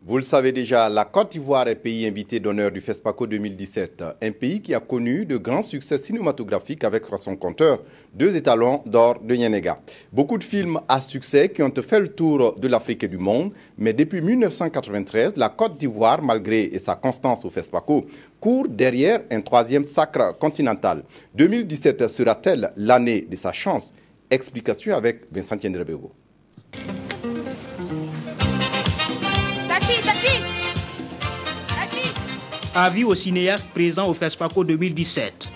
Vous le savez déjà, la Côte d'Ivoire est pays invité d'honneur du FESPACO 2017. Un pays qui a connu de grands succès cinématographiques avec à son compteur 2 étalons d'or de Nyenega. Beaucoup de films à succès qui ont fait le tour de l'Afrique et du monde. Mais depuis 1993, la Côte d'Ivoire, malgré sa constance au FESPACO, court derrière un 3e sacre continental. 2017 sera-t-elle l'année de sa chance? Explication avec Vincent Tiendrebego. Avis aux cinéastes présents au FESPACO 2017.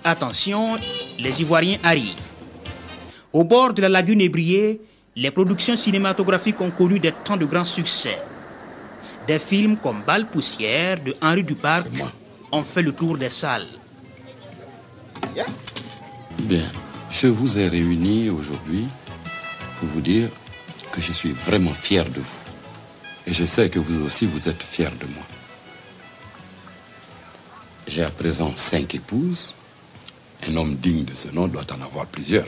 Attention, les Ivoiriens arrivent. Au bord de la lagune ébriée, les productions cinématographiques ont connu des temps de grands succès. Des films comme Balle poussière de Henri Duparc ont fait le tour des salles. Bien, je vous ai réunis aujourd'hui pour vous dire que je suis vraiment fier de vous. Et je sais que vous aussi, vous êtes fiers de moi. J'ai à présent 5 épouses. Un homme digne de ce nom doit en avoir plusieurs.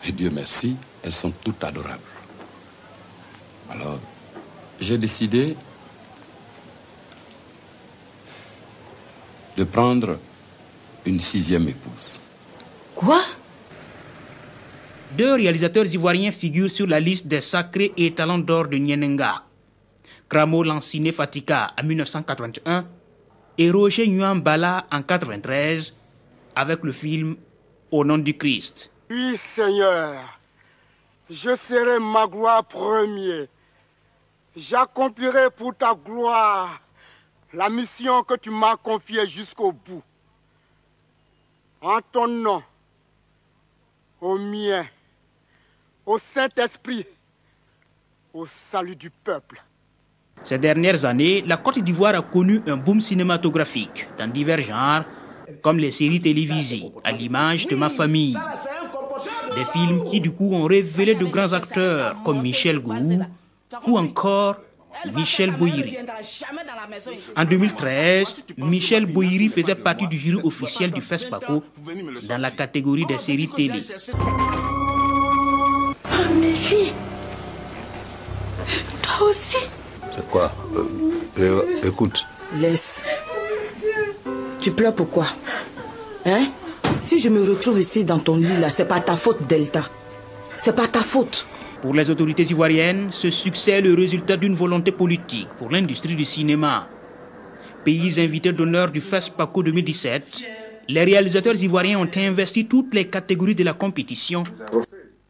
Et Dieu merci, elles sont toutes adorables. Alors, j'ai décidé de prendre une 6e épouse. Quoi? 2 réalisateurs ivoiriens figurent sur la liste des sacrés étalons d'or de Nyenenga. Kramo Lansine Fatika en 1981 et Roger Nyuambala en 1993 avec le film Au nom du Christ. Oui, Seigneur, je serai ma gloire premier. J'accomplirai pour ta gloire la mission que tu m'as confiée jusqu'au bout. En ton nom, au mien, au Saint-Esprit, au salut du peuple. Ces dernières années, la Côte d'Ivoire a connu un boom cinématographique dans divers genres, comme les séries télévisées, à l'image de Ma famille. Des films qui, du coup, ont révélé de grands acteurs comme Michel Gou ou encore Michel Boyiri. En 2013, Michel Boyiri faisait partie du jury officiel du FESPACO dans la catégorie des séries télé. Ah, mais oui. Toi aussi. C'est quoi? Écoute. Laisse. Tu pleures pourquoi? Hein? Si je me retrouve ici dans ton lit là, c'est pas ta faute, Delta. C'est pas ta faute. Pour les autorités ivoiriennes, ce succès est le résultat d'une volonté politique pour l'industrie du cinéma. Pays invités d'honneur du FESPACO 2017, les réalisateurs ivoiriens ont investi toutes les catégories de la compétition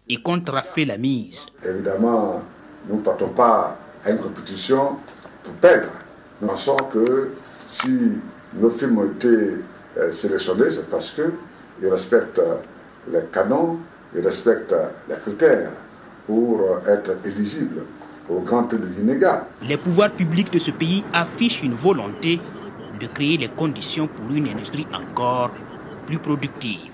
et comptent rafler la mise. Évidemment, nous ne partons pas à une compétition pour perdre. Nous pensons que si nos films ont été sélectionnés, c'est parce qu'ils respectent les canons, ils respectent les critères pour être éligibles au Grand Prix de Nyenega. Les pouvoirs publics de ce pays affichent une volonté de créer les conditions pour une industrie encore plus productive.